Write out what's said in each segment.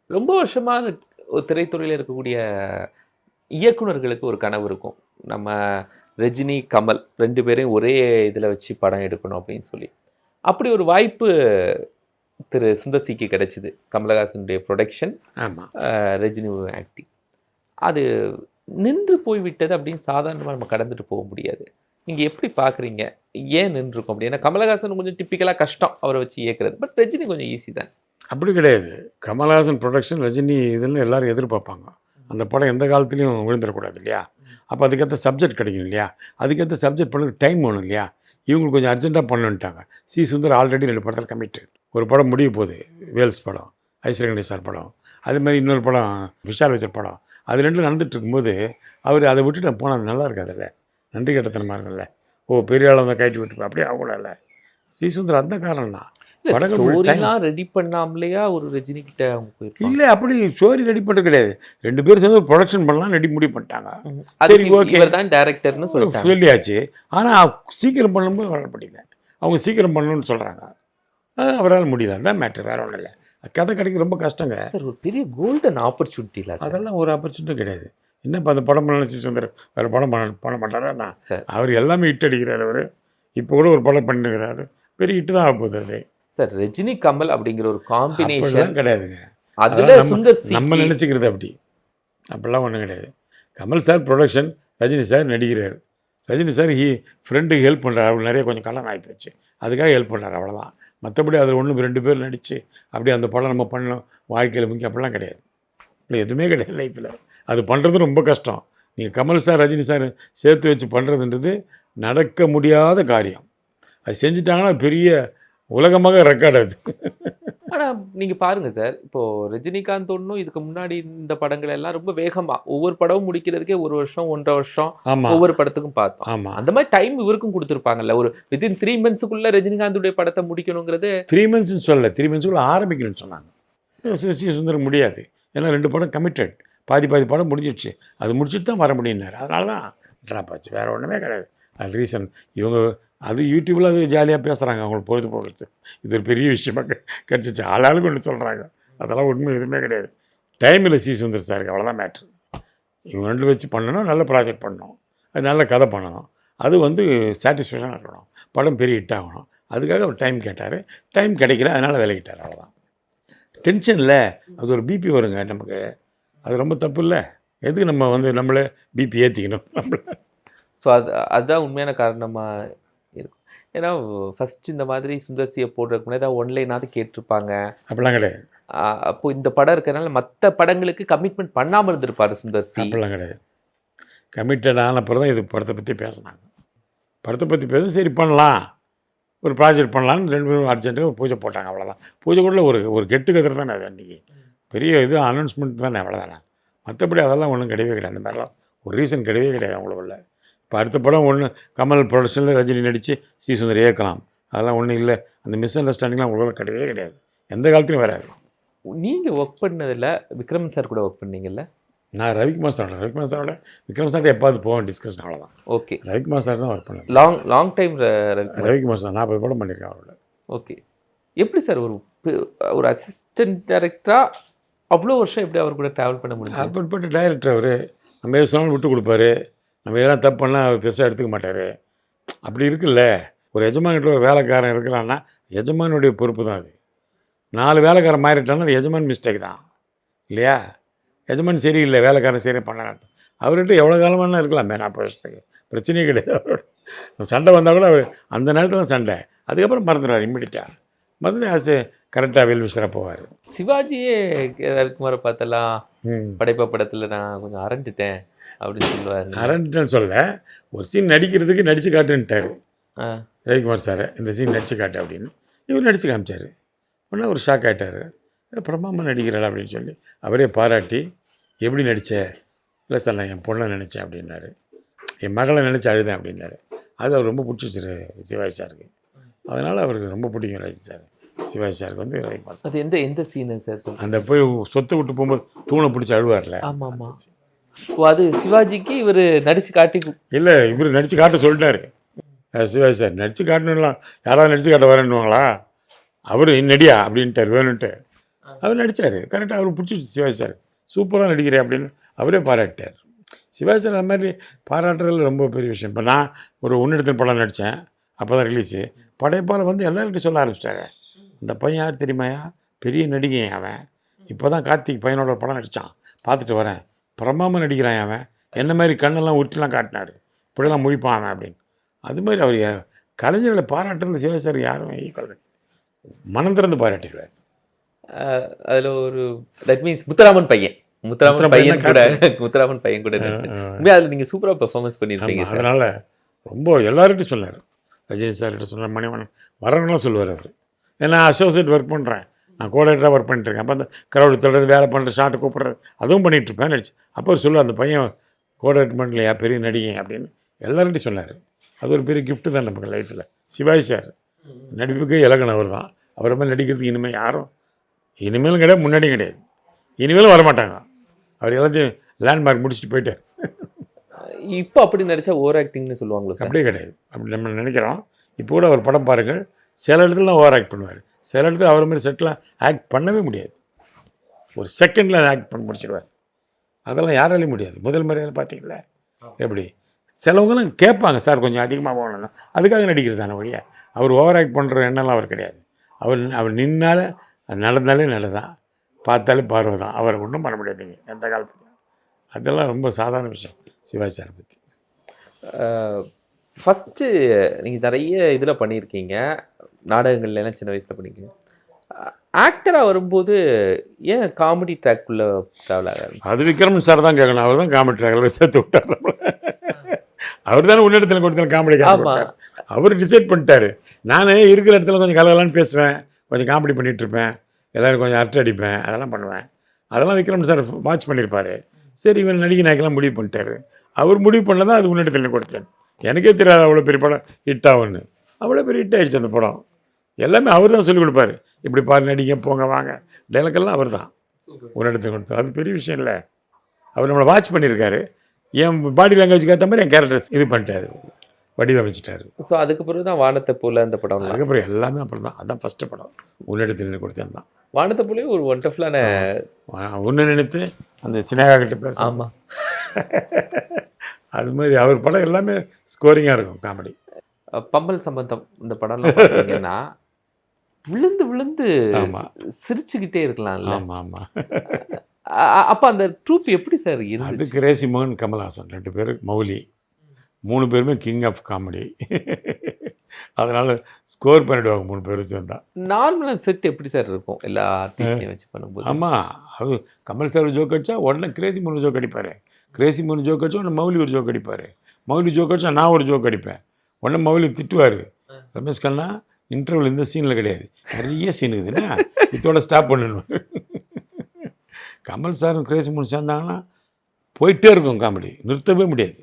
ரொம்ப வருஷமா திரைத்துறையில் இருக்கக்கூடிய இயக்குனர்களுக்கு ஒரு கனவு இருக்கும். நம்ம ரஜினி, கமல் 2 பேரையும் ஒரே இதில் வச்சு படம் எடுக்கணும் அப்படின்னு சொல்லி. அப்படி ஒரு வாய்ப்பு திரு சுந்தர் சிக்கு கிடைச்சிது. கமலஹாசனுடைய ப்ரொடக்ஷன், ஆமாம், ரஜினி ஆக்டிங். அது நின்று போய்விட்டது அப்படின்னு சாதாரணமாக நம்ம கடந்துட்டு போக முடியாது. நீங்கள் எப்படி பார்க்குறீங்க? ஏன் நின்றுருக்கோம் அப்படி? ஏன்னா கமலஹாசன் கொஞ்சம் டிப்பிக்கலாக கஷ்டம் அவரை வச்சு இயக்குறது. பட் ரஜினி கொஞ்சம் ஈஸி தான். அப்படி கிடையாது. கமல்ஹாசன் ப்ரொடக்ஷன், ரஜினி இதுன்னு எல்லோரும் எதிர்பார்ப்பாங்க. அந்த படம் எந்த காலத்துலேயும் விழுந்துடக்கூடாது இல்லையா? அப்போ அதுக்கேற்ற சப்ஜெக்ட் கிடைக்கும் இல்லையா? அதுக்கேற்ற சப்ஜெக்ட் பண்ண டைம் வேணும் இல்லையா? இவங்களுக்கு கொஞ்சம் அர்ஜென்ட்டாக பண்ணணுன்ட்டாங்க. சி. சுந்தர் ஆல்ரெடி 2 படத்தில் கமிட்டட். ஒரு படம் முடிய போகுது, வேல்ஸ் படம், ஐஸ்வர்யா கணேசார் படம், அதுமாதிரி இன்னொரு படம் விஷால் வச்ச படம். அது 2 நடந்துட்டு இருக்கும்போது அவர் அதை விட்டுட்டு போனால் நல்லா இருக்காதுல்ல, நன்றி கட்டத்தனமாக இருக்குல்ல. ஓ, பெரிய ஆள் வந்து கைட்டு விட்டு அப்படியே ஆகக்கூடாதுல்ல. சி. சுந்தர் அந்த காரணம் தான். படங்கள் ரெடி பண்ணாமலையா ஒரு ரஜினி கிட்ட அவங்க போயிருக்காங்க? இல்லை, அப்படி ஸ்டோரி ரெடி பண்ண கிடையாது. 2 பேரும் சேர்ந்து ப்ரொடக்ஷன் பண்ணலாம் ரெடி முடிவு பண்ணிட்டாங்க. சரி, ஓகே தான் டைரக்டர்னு சொல்லியாச்சு. ஆனால் சீக்கிரம் பண்ணும்போது வர முடியல. அவங்க சீக்கிரம் பண்ணணும்னு சொல்கிறாங்க, அவரால் முடியல. அதுதான் மேட்ரு, வேற ஒன்றும் இல்லை. கதை கிடைக்க ரொம்ப கஷ்டங்க சார். ஒரு பெரிய கோல்டன் ஆப்பர்ச்சுனிட்டி இல்லை? அதெல்லாம் ஒரு ஆப்பர்ச்சுனிட்டி கிடையாது. என்னப்பா அந்த படம் பண்ண சி. சுந்தர் வேறு படம் பண்ண மாட்டாரா? நான் அவர் எல்லாமே ஹிட் அடிக்கிறார். அவர் இப்போ கூட ஒரு படம் பண்ணிருக்கிறாரு, பெரிய ஹிட்டு தான் ஆக போகுது அது. சார், ரஜினி கமல் அப்படிங்கிற ஒரு காம்பினேஷன் கிடையாதுங்க. அதுல சுந்தர் சி நம்ம நினச்சிக்கிறது அப்படி, அப்படிலாம் ஒன்றும் கிடையாது. Kamal sir production, Rajini sir நடிக்கிறார். ரஜினி சார் ஃப்ரெண்டுக்கு ஹெல்ப் பண்ணுறாரு. அவர் நிறைய கொஞ்சம் கடன் ஆகி போச்சு, அதுக்காக ஹெல்ப் பண்ணுறாரு, அவ்வளோதான். மற்றபடி அதில் 2 பேர் நடித்து அப்படி அந்த படம் நம்ம பண்ணணும் வாழ்க்கையில் முக்கியம் அப்படிலாம் கிடையாது. இல்லை, எதுவுமே கிடையாது லைஃப்பில். அது பண்ணுறது ரொம்ப கஷ்டம். நீங்கள் கமல் சார், ரஜினி சார் சேர்த்து வச்சு பண்ணுறதுன்றது நடக்க முடியாத காரியம். அது செஞ்சுட்டாங்கன்னா பெரிய உலகமாக ரெக்கார்டு அது. ஆனால் நீங்கள் பாருங்கள் சார், இப்போது ரஜினிகாந்த் ஒன்றும் இதுக்கு முன்னாடி இந்த படங்கள் எல்லாம் ரொம்ப வேகமாக ஒவ்வொரு படமும் முடிக்கிறதுக்கே 1 வருஷம் 1.5 வருஷம் ஒவ்வொரு படத்துக்கும் பார்த்தோம். ஆமாம், அந்த மாதிரி டைம் இவருக்கும் கொடுத்துருப்பாங்கல்ல. ஒரு வித்தின் 3 monthsக்குள்ளே ரஜினிகாந்துடைய படத்தை முடிக்கணுங்கிறது. 3 monthsன்னு சொல்லலை, 3 monthsக்குள்ளே ஆரம்பிக்கணும்னு சொன்னாங்க. சி. சுந்தரம் முடியாது, ஏன்னா 2 படம் கமிட்டட். பாதி படம் முடிஞ்சிடுச்சு. அது முடிச்சுட்டு தான் வர முடியினார். அதனால தான் ட்ராப் ஆச்சு, வேறு ஒன்றுமே கிடையாது. அது ரீசன். இவங்க அது யூடியூப்பில் அது ஜாலியாக பேசுகிறாங்க, அவங்களுக்கு பொழுதுபோக்குறது. இது ஒரு பெரிய விஷயமாக கிடச்சிச்சு. ஆளாளுக்கு ஒன்று சொல்கிறாங்க, அதெல்லாம் உண்மை எதுவுமே கிடையாது. டைமில் சி. சுந்தர் சாருக்கு அவ்வளோதான் மேட்ரு. இவங்க 2 வச்சு பண்ணணும், நல்ல ப்ராஜெக்ட் பண்ணணும், அது நல்ல கதை பண்ணணும், அது சாட்டிஸ்ஃபேக்ஷனாக இருக்கணும், படம் பெரிய ஹிட் ஆகணும். அதுக்காக அவர் டைம் கேட்டார். டைம் கிடைக்கல, அதனால் விலகிட்டார், அவ்வளோதான். டென்ஷனில் அது ஒரு பிபி வருங்க நமக்கு. அது ரொம்ப தப்பு இல்லை. எதுக்கு நம்ம நம்மளே பிபி ஏற்றிக்கணும் நம்மள? ஸோ அதுதான் உண்மையான காரணமாக இருக்கும். ஏன்னா ஃபஸ்ட்டு இந்த மாதிரி சுந்தர்சியை போடுறதுக்கு முன்னாடி ஏதாவது ஒன்லைனாவது கேட்டிருப்பாங்க. அப்படிலாம் கிடையாது. அப்போது இந்த படம் இருக்கிறதுனால மற்ற படங்களுக்கு கமிட்மெண்ட் பண்ணாமல் இருந்திருப்பார் சுந்தர்சி. அப்படிலாம் கிடையாது. கமிட்டட் ஆன அப்புறம் தான் இது படத்தை பற்றி பேசினாங்க. படத்தை பற்றி பேசும், சரி பண்ணலாம், ஒரு ப்ராஜெக்ட் பண்ணலான்னு 2 பேரும் அர்ஜென்ட்டாக ஒரு பூஜை போட்டாங்க, அவ்வளோதான். பூஜை கூட ஒரு கெட்டு கதிர் தானே அது. அன்றைக்கி பெரிய இது அனௌன்ஸ்மெண்ட் தானே, அவ்வளோதானே. மற்றபடி அதெல்லாம் ஒன்றும் கிடையவே கிடையாது. அந்த மாதிரிலாம் ஒரு ரீசன் கிடையவே கிடையாது அவங்களுக்குள்ள. இப்போ அடுத்த படம் கமல் ப்ரொடக்ஷனில் ரஜினி நடித்து சி. சுந்தர் இயக்கலாம், அதெல்லாம் ஒன்றும் இல்லை. அந்த மிஸ் அண்டர்ஸ்டாண்டிங்லாம் அவங்களுக்குள்ள கிடையவே கிடையாது, எந்த காலத்துலையும் வராது. நீங்கள் ஒர்க் பண்ணதில் விக்ரம் சார் கூட ஒர்க் பண்ணீங்கல்ல? நான் ரவிக்குமார் சாரோட விக்ரம் சார்ட்ட எப்பாவது போவேன் டிஸ்கஷன், அவ்வளோதான். ஓகே, ரவிக்குமார் சார் தான் ஒர்க் பண்ணேன். லாங் டைம் ரவிக்குமார் சார் 40 படம் பண்ணியிருக்கேன் அவரோட. ஓகே. எப்படி சார் ஒரு அசிஸ்டன்ட் டைரக்டராக அவ்வளோ வருஷம் எப்படி அவர் கூட ட்ராவல் பண்ண முடியும்? அப்படிப்பட்ட டைரக்டர் அவர். நம்ம எது சொன்னாலும் விட்டு கொடுப்பாரு. நம்ம எதெல்லாம் தப்பு பண்ணால் அவர் பெருசாக எடுத்துக்க மாட்டார். அப்படி இருக்குல்ல, ஒரு எஜமான்கிட்ட ஒரு வேலைக்காரன் இருக்கிறான்னா எஜமானுடைய பொறுப்பு தான் அது. 4 வேலைக்காரன் மாறிட்டான்னா அது எஜமான் மிஸ்டேக் தான் இல்லையா? எஜமான் சரியில்லை, வேலைக்காரன் சரியாக பண்ணலாம். அவர்கிட்ட எவ்வளோ காலமான இருக்கலாமே, 40 வருஷத்துக்கு பிரச்சனையே கிடையாது. அவரோட சண்டை வந்தால் கூட அவர் அந்த நேரத்தில் தான் சண்டை, அதுக்கப்புறம் மறந்துடுவார் இம்மிடியட்டாக. மறந்து கரெக்டாக வெல்விஷராக போவார். சிவாஜியே ரவிக்குமாரை பார்த்தலாம் படைப்பா படத்தில் நான் கொஞ்சம் அரண்டுட்டேன் அப்படின்னு சொல்லுவார். அரண்டுட்டேன்னு சொல்ல, ஒரு சீன் நடிக்கிறதுக்கு நடித்து காட்டுன்ட்டார் ரவிக்குமார் சார். இந்த சீன் நடித்து காட்டு அப்படின்னு இவர் நடித்து காமிச்சார். உடனே ஒரு ஷாக் ஆகிட்டார். பிரமாமா நடிக்கிறாள் அப்படின்னு சொல்லி அவரே பாராட்டி, எப்படி நடித்த? இல்லை சார், நான் என் பொண்ணை நினச்சேன் அப்படின்னாரு. என் மகளை நினச்சி அழுதேன் அப்படின்னாரு. அது அவர் ரொம்ப பிடிச்சிச்சிரு சிவாஜி சாருக்கு. அதனால் அவருக்கு ரொம்ப பிடிக்கும் ரஜினி சார். சிவாஜி சாருக்கு ரவிக்குமார் சார். அது எந்த சீனு சார்? அந்த போய் சொத்தை விட்டு போகும்போது தூணை பிடிச்சி அழுவார்ல. ஆமாம் ஆமாம். அது சிவாஜிக்கு இவர் நடித்து காட்டி? இல்லை, இவர் நடித்து காட்ட சொல்லிட்டாரு. சிவாஜி சார் நடித்து காட்டணும்லாம், யாராவது நடித்து காட்ட வரேன்னுவாங்களா? அவர் நடியா அப்படின்ட்டார் வேணுன்ட்டு. அவர் நடித்தார். கரெக்டாக அவர் பிடிச்சிச்சு சிவாஜி சார், சூப்பராக நடிக்கிறேன் அப்படின்னு அவரே பாராட்டார். சிவாஜி சார் அந்த மாதிரி பாராட்டுறதுல ரொம்ப பெரிய விஷயம். இப்போ நான் ஒரு உன்னிடத்தில் படம் நடித்தேன், அப்போ தான் ரிலீஸு. படைப்பால் வந்து எல்லார்கிட்டையும் சொல்ல ஆரம்பிச்சிட்டாங்க, இந்த பையன் யார் தெரியுமாயா, பெரிய நடிகை அவன், இப்போ தான் கார்த்திக் பையனோட ஒரு படம் நடித்தான், பார்த்துட்டு வரேன், பிரமாமல் நடிக்கிறான் அவன், என்ன மாதிரி கண்ணெல்லாம் உருட்டிலாம் காட்டினார், இப்படிலாம் முழிப்பான் அவன் அப்படின்னு. அது மாதிரி அவர் கலைஞர்களை பாராட்டுறது சிவாஜி சார் யாரும் ஈக்குவல் மனம் திறந்து பாராட்டிடுவார். அதில் ஒரு தட் மீன்ஸ் முத்துராமன் பையன் முத்துராமன் பையன் கூட நடிச்சு அதில் நீங்கள் சூப்பராக பெர்ஃபார்மன்ஸ் பண்ணியிருப்பீங்க. அதனால் ரொம்ப எல்லார்கிட்டையும் சொன்னார். ரஜினி சார்கிட்ட சொன்னார், மணிவண்ணன் வரவங்களாம் சொல்லுவார் அவர். ஏன்னா அசோசியேட் ஒர்க் பண்ணுறேன், நான் கோஆர்டினேட்டராக ஒர்க் பண்ணிட்டுருக்கேன். அப்போ அந்த கிரௌடு தொடர்ந்து வேலை பண்ணுற ஷார்ட்டு கூப்பிட்றது அதுவும் பண்ணிகிட்ருப்பேன் நடிச்சு. அப்போ அவர் சொல்லுவார், அந்த பையன் கோஆர்டினேட் பண்ணலையா பெரிய நடிகை அப்படின்னு எல்லார்கிட்டையும் சொன்னார். அது ஒரு பெரிய கிஃப்ட்டு தான் நமக்கு லைஃப்பில். சிவாஜி சார் நடிப்புக்கு இலக்கணம் அவர் தான். அவரை மாதிரி நடிக்கிறதுக்கு இனிமேல் யாரும் இனிமேலும் கிடையாது, முன்னாடியும் கிடையாது, இனிமேலும் வரமாட்டாங்க. அவர் எல்லாத்தையும் லேண்ட்மார்க் முடிச்சுட்டு போயிட்டார். இப்போ அப்படி நடித்தா ஓவர் ஆக்டிங்னு சொல்லுவாங்களோ? அப்படியே கிடையாது, அப்படி நம்ம நினைக்கிறோம். இப்போ கூட அவர் படம் பாருங்கள், சில இடத்துல ஓவர் ஆக்ட் பண்ணுவார், சில இடத்துல அவர் மாதிரி செட்டில் ஆக்ட் பண்ணவே முடியாது, ஒரு செகண்டில் ஆக்ட் பண்ணி முடிச்சிடுவார். அதெல்லாம் யாராலையும் முடியாது. முதல் முறையில் பார்த்தீங்களா எப்படி சிலவங்களாம் கேட்பாங்க, சார் கொஞ்சம் அதிகமாக போகணும், அதுக்காக நடிக்கிறது தானே வழியா. அவர் ஓவர் ஆக்ட் பண்ணுற எண்ணெல்லாம் அவர் கிடையாது. அவர் நின்னால அது நடந்தாலே நல்லதான், பார்த்தாலே பார்வை தான், அவரை ஒன்றும் பண்ண முடியாது நீங்கள் எந்த காலத்துலையும். அதெல்லாம் ரொம்ப சாதாரண விஷயம் சிவாஜி சாரை பற்றி. ஃபஸ்ட்டு நீங்கள் நிறைய இதில் பண்ணியிருக்கீங்க, நாடகங்கள்லாம் சின்ன வயசில் பண்ணியிருக்கீங்க. ஆக்டராக வரும்போது ஏன் காமெடி ட்ராக்குள்ளே ட்ராவல் ஆகாது? அது விக்ரமன் சார் தான் கேட்கணும். அவர் தான் காமெடி ட்ராக்கில் சேர்த்து விட்டார். அவர் தானே உன்னிடத்தில் கொடுத்தாலும் காமெடி காமெடி அவர் டிசைட் பண்ணிட்டாரு. நான் இருக்கிற இடத்துல கொஞ்சம் கலகலான்னு பேசுவேன், கொஞ்சம் காமெடி பண்ணிகிட்ருப்பேன், எல்லோரும் கொஞ்சம் அரட்டை அடிப்பேன், அதெல்லாம் பண்ணுவேன். அதெல்லாம் விக்ரம் சார் வாட்ச் பண்ணியிருப்பார். சரி இவன் நடிகை நாய்க்கெல்லாம் முடிவு பண்ணிட்டாரு. அவர் முடிவு பண்ணதான் அது உன்னிடத்தில் கொடுத்தேன். எனக்கே தெரியாது அவ்வளோ பெரிய படம் ஹிட் ஆகுன்னு. அவ்வளோ பெரிய ஹிட் ஆகிடுச்சு அந்த படம். எல்லாமே அவர் தான் சொல்லிக் கொடுப்பாரு, இப்படி பாரு நடிங்க போங்க வாங்க, டைலாக்கெல்லாம் அவர் தான் உன்னிடத்தில் கொடுத்தார். அது பெரிய விஷயம் இல்லை. அவர் நம்மளை வாட்ச் பண்ணியிருக்காரு, என் பாடி லாங்குவேஜுக்கு ஏற்ற மாதிரி என் கேரக்டர்ஸ் இது பண்ணிட்டாரு, வடிவமைச்சிட்டாரு. ஸோ அதுக்கு பிறகு தான் வானத்தை போல அந்த படம். அதுக்கப்புறம் எல்லாமே அப்புறம் தான். அதுதான் ஃபஸ்ட்டு படம் உன்னிடத்தில் கொடுத்தேன் தான். வானத்தை போலே ஒரு ஒண்டர்ஃபுல்லான ஒன்று நினைத்து அந்த சினேகா கிட்ட பேச. ஆமாம், அது மாதிரி அவர் படம் எல்லாமே ஸ்கோரிங்காக இருக்கும் காமெடி. பம்பல் சம்பந்தம் இந்த படம்லாம் பார்த்தீங்கன்னா விழுந்து விழுந்து சிரிச்சுக்கிட்டே இருக்கலாம்ல. ஆமாம் ஆமாம். அப்போ அந்த ட்ரூப் எப்படி சார் இருந்துச்சு? அது கிரேசி மோகன், கமல்ஹாசன் 2 பேர், மௌலி 3 பேருமே கிங் ஆஃப் காமெடி. அதனால் ஸ்கோர் பண்ணிவிடுவாங்க 3 பேரும் சேர்ந்தா. நார்மலாக செட் எப்படி சார் இருக்கும் எல்லா ஆர்டிஸ்டையும் வச்சு பண்ணும்போது? ஆமாம், அது கமல் சார் ஜோக் அடித்தா உடனே கிரேசி மோகன் ஜோக் அடிப்பார், கிரேசி மோகன் ஜோக் அடித்தா உடனே மௌலி ஒரு ஜோக் அடிப்பார், மௌலி ஜோக் அடித்தா நான் ஒரு ஜோக் அடிப்பேன், உடனே மௌலி திட்டுவார், ரமேஷ் கண்ணா இன்டர்வல் இந்த சீனில் கிடையாது, நிறைய சீன் இருக்குதுன்னா இதோட ஸ்டாப் பண்ணணும். கமல் சாரும் கிரேசி மோகன் சேர்ந்தாங்கன்னா போயிட்டே இருக்கும் காமெடி, நிறுத்தவே முடியாது,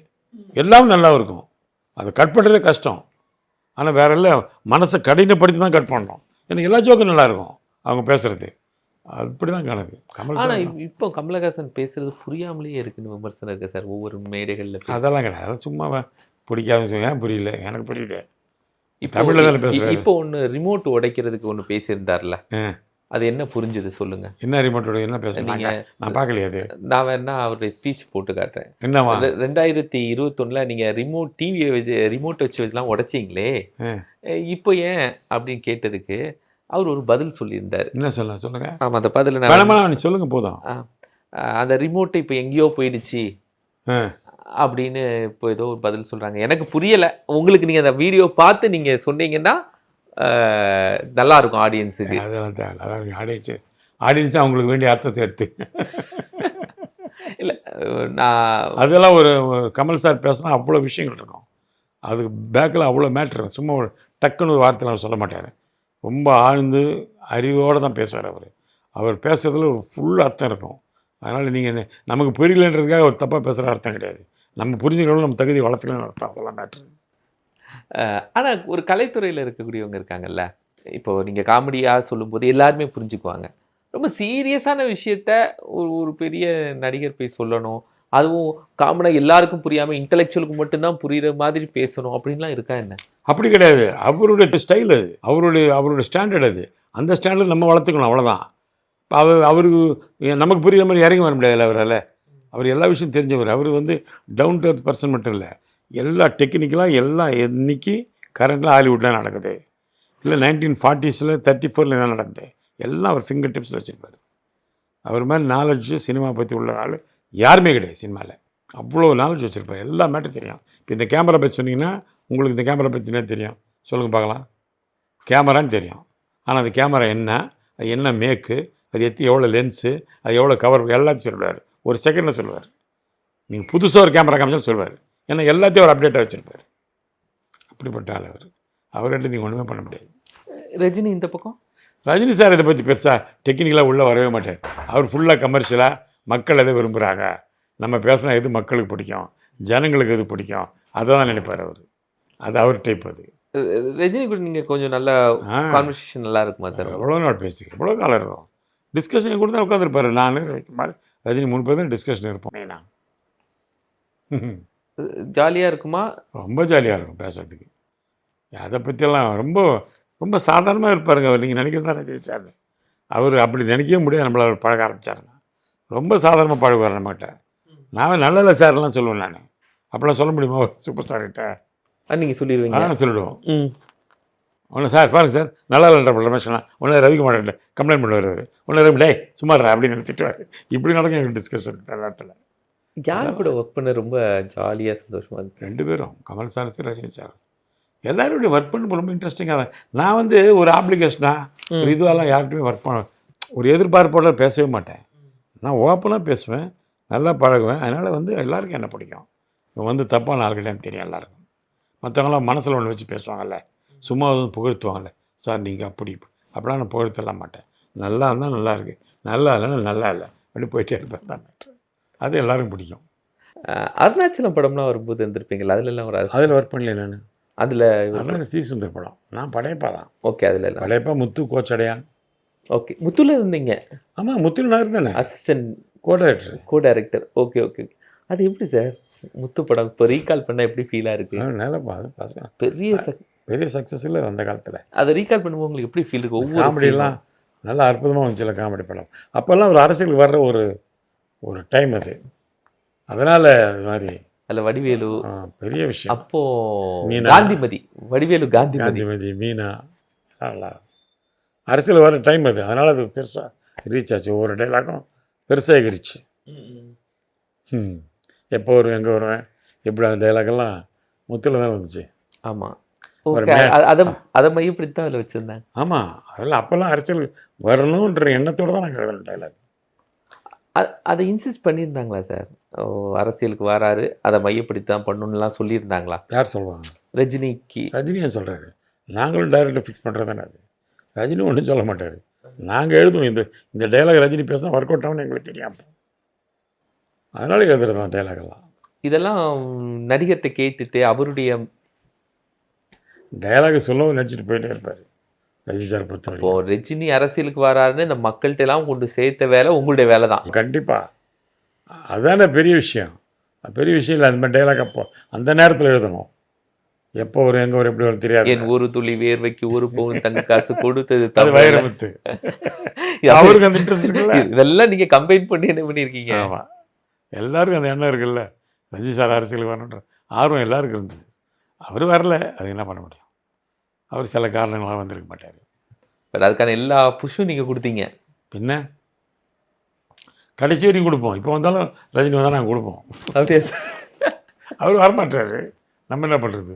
எல்லாமே நல்லா இருக்கும். அதை கட் பண்ணுறதே கஷ்டம். ஆனால் வேற எல்லாம் மனசை கடினப்படுத்தி தான் கட் பண்ணோம். எனக்கு எல்லா ஜோக்கும் நல்லாயிருக்கும் அவங்க பேசுகிறது, அப்படி தான் கணக்கு. கமல் சார் இப்போ கமலஹாசன் பேசுறது புரியாமலேயே இருக்குன்னு விமர்சனம் இருக்கு சார் ஒவ்வொரு மேடைகளில். அதெல்லாம் கிடையாது, அதெல்லாம் சும்மா புரியாதுன்னு சொல்லி. ஏன் புரியல? எனக்கு புரியல. தமிழில் தானே பேசுகிறேன். இப்போ ஒன்று ரிமோட் உடைக்கிறதுக்கு ஒன்று பேசியிருந்தார்ல, அது என்ன புரிஞ்சுது சொல்லுங்க? என்ன ரிமோட்டோட என்ன பேசுறீங்க? நான் பார்க்கலையே. அது நான் வேணா அவருடைய ஸ்பீச் போட்டு காட்டுறேன். என்னவா? 2021 நீங்க டிவியை வச்சு ரிமோட் வச்சுலாம் உடைச்சிங்களே, இப்போ ஏன் அப்படின்னு கேட்டதுக்கு அவர் ஒரு பதில் சொல்லியிருந்தார். என்ன சொல்லுங்க? ஆமாம், அந்த பதில் சொல்லுங்க போதும். அந்த ரிமோட் இப்போ எங்கேயோ போயிடுச்சு அப்படின்னு இப்போ ஏதோ ஒரு பதில் சொல்றாங்க. எனக்கு புரியலை. உங்களுக்கு நீங்க அந்த வீடியோ பார்த்து நீங்க சொன்னீங்கன்னா நல்லா இருக்கும் ஆடியன்ஸுக்கு. அதெல்லாம் ஆடியன்ஸ் அவங்களுக்கு வேண்டிய அர்த்தத்தை எடுத்து இல்லை, நான் அதெல்லாம் ஒரு கமல் சார் பேசினா அவ்வளோ விஷயங்கள் இருக்கும், அதுக்கு பேக்கில் அவ்வளோ மேட்ரு இருக்கும். சும்மா ஒரு டக்குன்னு ஒரு வார்த்தை அவர் சொல்ல மாட்டார், ரொம்ப ஆழ்ந்து அறிவோடு தான் பேசுவார். அவர் பேசுகிறதுல ஒரு ஃபுல் அர்த்தம் இருக்கும். அதனால் நீங்கள் நமக்கு புரியலன்றதுக்காக ஒரு தப்பாக பேசுகிற அர்த்தம் கிடையாது, நம்ம புரிஞ்சுக்கணும், நம்ம தகுதி வளர்த்துக்கணும்னு அர்த்தம். அதெல்லாம் மேட்ரு. ஆனால் ஒரு கலைத்துறையில் இருக்கக்கூடியவங்க இருக்காங்கல்ல, இப்போ நீங்கள் காமெடியாக சொல்லும்போது எல்லாருமே புரிஞ்சுக்குவாங்க. ரொம்ப சீரியஸான விஷயத்த ஒரு பெரிய நடிகர் போய் சொல்லணும், அதுவும் காமெடியாக எல்லாருக்கும் புரியாமல் இன்டலெக்சுவலுக்கு மட்டும்தான் புரிகிற மாதிரி பேசணும் அப்படின்லாம் இருக்கா என்ன? அப்படி கிடையாது. அவருடைய ஸ்டைல் அது, அவருடைய ஸ்டாண்டர்ட் அது. அந்த ஸ்டாண்டர்ட் நம்ம வளர்த்துக்கணும், அவ்வளோதான். அவருக்கு நமக்கு புரியுற மாதிரி இறங்கி வர முடியாதுல்ல அவரால். அவர் எல்லா விஷயம் தெரிஞ்சவர். அவர் வந்து டவுன் டு எர்த் பர்சன் மட்டும் இல்லை, எல்லா டெக்னிக்கலாக எல்லாம் இன்னைக்கு கரண்டில் ஹாலிவுட்டில் நடக்குது, இல்லை 1940s 34 என்ன நடக்குது, எல்லாம் அவர் ஃபிங்கர் டிப்ஸில் வச்சுருப்பார். அவர் மாதிரி நாலேஜ் சினிமா பற்றி உள்ள ஆள் யாருமே கிடையாது சினிமாவில். அவ்வளோ நாலேஜ் வச்சுருப்பார், எல்லா மேட்டரும் தெரியும். இப்போ இந்த கேமரா பற்றி சொன்னீங்கன்னா உங்களுக்கு இந்த கேமரா பற்றி என்ன தெரியும் சொல்லுங்கள் பார்க்கலாம். கேமரான்னு தெரியும், ஆனால் அந்த கேமரா என்ன, அது என்ன மேக்கு, அது எவ்வளோ லென்ஸு, அது எவ்வளோ கவர், எல்லாத்தையும் சொல்லுவார். ஒரு செகண்டில் சொல்லுவார். நீங்கள் புதுசாக ஒரு கேமரா காமிச்சாலும் சொல்லுவார். ஏன்னா எல்லாத்தையும் ஒரு அப்டேட்டாக வச்சுருப்பார். அப்படிப்பட்ட ஆள் அவர். அவர்கிட்ட நீங்கள் ஒன்றுமே பண்ண முடியாது. ரஜினி இந்த பக்கம், ரஜினி சார் இதை பற்றி பெருசாக டெக்னிக்கலாக உள்ளே வரவே மாட்டார். அவர் ஃபுல்லாக கமர்ஷியலாக மக்கள் எதை விரும்புகிறாங்க, நம்ம பேசினா எது மக்களுக்கு பிடிக்கும், ஜனங்களுக்கு எது பிடிக்கும், அதை தான் நினைப்பார் அவர். அது அவர் டைப். அது ரஜினி கூட நீங்கள் கொஞ்சம் நல்ல கான்வர்சேஷன் நல்லா இருக்குமா சார்? எவ்வளோ நாள் பேசி எவ்வளோ காலம் இருக்கும். டிஸ்கஷன் கூட தான் உட்காந்துருப்பாரு. நான் மாதிரி ரஜினி 3 பேர் தான் டிஸ்கஷன் இருப்போம். நான் ஜாலியாக இருக்குமா? ரொம்ப ஜாலியாக இருக்கும் பேசுறதுக்கு. அதை பற்றியெல்லாம் ரொம்ப ரொம்ப சாதாரணமாக இருப்பாருங்க அவர். நீங்கள் நினைக்கிறது தான் ரஜினி சார். அவர் அப்படி நினைக்கவே முடியாது. நம்மள அவர் பழக ஆரம்பித்தாருங்க ரொம்ப சாதாரணமாக பழகுவார் நம்மகிட்ட. நான் நல்ல இல்லை சார்லாம் சொல்லுவேன். நான் அப்படிலாம் சொல்ல முடியுமா ஒரு சூப்பர் ஸ்டார்கிட்ட? நீங்கள் சொல்லிடுவீங்க? சொல்லிடுவோம். ஒன்று சார் பாருங்கள் சார் நல்லா இல்லைன்ற ரமேஷ்னா ஒன்று ரவிக்குமார் கம்ப்ளைண்ட் பண்ணுவார். அவர் ஒன்று ரவி டேய் சும்மாறா அப்படின்னு நிறுத்திட்டுவார். இப்படி நடக்கும் எங்கள் டிஸ்கஷன் நேரத்தில். யார் கூட ஒர்க் பண்ண ரொம்ப ஜாலியாக சந்தோஷமாக இருந்துச்சு? 2 பேரும், கமல் சார் ரஜினி சார். எல்லாருடைய ஒர்க் பண்ண ரொம்ப இன்ட்ரெஸ்டிங்காக தான். நான் வந்து ஒரு ஆப்ளிகேஷனாக ஒரு இதுவெல்லாம் யார்கிட்டையுமே ஒர்க் பண்ண ஒரு எதிர்பார்ப்போட பேசவே மாட்டேன். நான் ஓப்பனாக பேசுவேன், நல்லா பழகுவேன். அதனால் வந்து எல்லாருக்கும் என்ன பிடிக்கும். இப்போ வந்து தப்பான ஆள்கிட்டேன்னு தெரியும் எல்லாருக்கும். மற்றவங்களாம் மனசில் ஒன்று வச்சு பேசுவாங்கல்ல, சும்மா வந்து புகழ்த்துவாங்கல்ல, சார் நீங்கள் அப்படிலாம் நான் புகழ்த்தலாம் மாட்டேன். நல்லா இருந்தால் நல்லா இருக்குது, நல்லா இல்லைன்னா நல்லா இல்லை அப்படி போயிட்டே இருப்பேன் தான். அது எல்லாருக்கும் பிடிக்கும். அருணாச்சலம் படம்லாம் வரும்போது இருந்திருப்பீங்களா? அதுலலாம் ஒரு அதில் ஒர்க் பண்ணல நான். அதில் அருணாச்சலம் சி சுந்தர் படம் நான் படையப்பா தான். ஓகே, அதில் படையப்பா முத்து கோச்சடையான். ஓகே, முத்துல இருந்தீங்க? ஆமாம், முத்துல நான் இருந்தேன், assistant co director. Okay okay okay. அது எப்படி சார் முத்து படம் இப்போ ரீகால் பண்ணால் எப்படி ஃபீலாக இருக்குது? நல்லா பெரிய சக்ஸஸ் இல்லை அந்த காலத்தில். அதை ரீகால் பண்ணும்போது உங்களுக்கு எப்படி ஃபீல் இருக்குது? ஒவ்வொரு காமெடியெல்லாம் நல்லா அற்புதமாக வந்துச்சுல காமெடி படம். அப்போல்லாம் ஒரு அரசியலுக்கு வர்ற ஒரு டைம் அது. அதனால் அது மாதிரி அதில் வடிவேலு பெரிய விஷயம். அப்போது மீனா, காந்திமதி, வடிவேலு காந்திமதி, மீனா நல்லா அரசியல் வர டைம் அது. அதனால் அது பெருசாக ரீச் ஆச்சு. ஒவ்வொரு டைலாக்கும் பெருசாக எகிரிச்சு. எப்போ வருவேன், எங்கே வருவேன், எப்படி அந்த டைலாக்கெல்லாம் முத்தில் தான் வந்துச்சு. ஆமாம், அதை மையப்படுத்தி தான் அதில் வச்சுருந்தாங்க. ஆமாம், அதெல்லாம் அப்போல்லாம் அரசியல் வரணுன்ற எண்ணத்தோடு தான் நாங்கள் எழுதணும் டைலாக். அதை இன்சிஸ்ட் பண்ணியிருந்தாங்களா சார்? அரசியலுக்கு வராரு, அதை மையப்படுத்தி தான் பண்ணணும்லாம் சொல்லியிருந்தாங்களா? யார் சொல்லுவாங்க? ரஜினியை சொல்கிறாரு. நாங்களும் டைரக்டர் ஃபிக்ஸ் பண்ணுறது தானே அது. ரஜினி ஒன்றும் சொல்ல மாட்டார். நாங்கள் எழுதுவோம். இந்த டைலாக் ரஜினி பேச ஒர்க் அவுட் ஆகும்னு எங்களுக்கு தெரியாமல், அதனால் எழுதுறது தான் டைலாகெல்லாம். இதெல்லாம் நடிகர்கிட்ட கேட்டுட்டு அவருடைய டைலாக் சொல்லவும் நடிச்சிட்டு போயிட்டே இருப்பார் ரஜினி சார் பொறுத்தவரை. இப்போ ரஜினி அரசியலுக்கு வராருன்னு இந்த மக்கள்கிட்ட எல்லாம் கொண்டு சேர்த்த வேலை உங்களுடைய வேலை தான். கண்டிப்பாக அதுதானே பெரிய விஷயம். பெரிய விஷயம் இல்லை. அந்த மாதிரி டைலாக் அப்போ அந்த நேரத்தில் எழுதணும். எப்போ ஒரு எங்கே ஒரு எப்படி வரும் தெரியாது. என் ஒரு துளி வேர்வைக்கு ஒரு பவுன் தங்க காசு கொடுத்தது வைரமுத்து. அவருக்கு அந்த இன்ட்ரெஸ்ட் இருக்குல்ல. இதெல்லாம் நீங்கள் கம்பைன் பண்ணி என்ன பண்ணியிருக்கீங்க? ஆமாம், எல்லாருக்கும் அந்த எண்ணம் இருக்குல்ல. ரஜினி சார் அரசியலுக்கு வரணுன்ற ஆர்வம் எல்லாருக்கும் இருந்தது. அவர் வரல, அது என்ன பண்ண முடியும். அவர் சில காரணங்களாக வந்திருக்க மாட்டார். பட் அதுக்கான எல்லா புஷும் நீங்கள் கொடுத்தீங்க. பின்ன கடைசி வரையும் கொடுப்போம். இப்போ வந்தாலும் ரஜினி வந்தால் நாங்கள் கொடுப்போம். அப்படியே அவர் வரமாட்டார், நம்ம என்ன பண்ணுறது.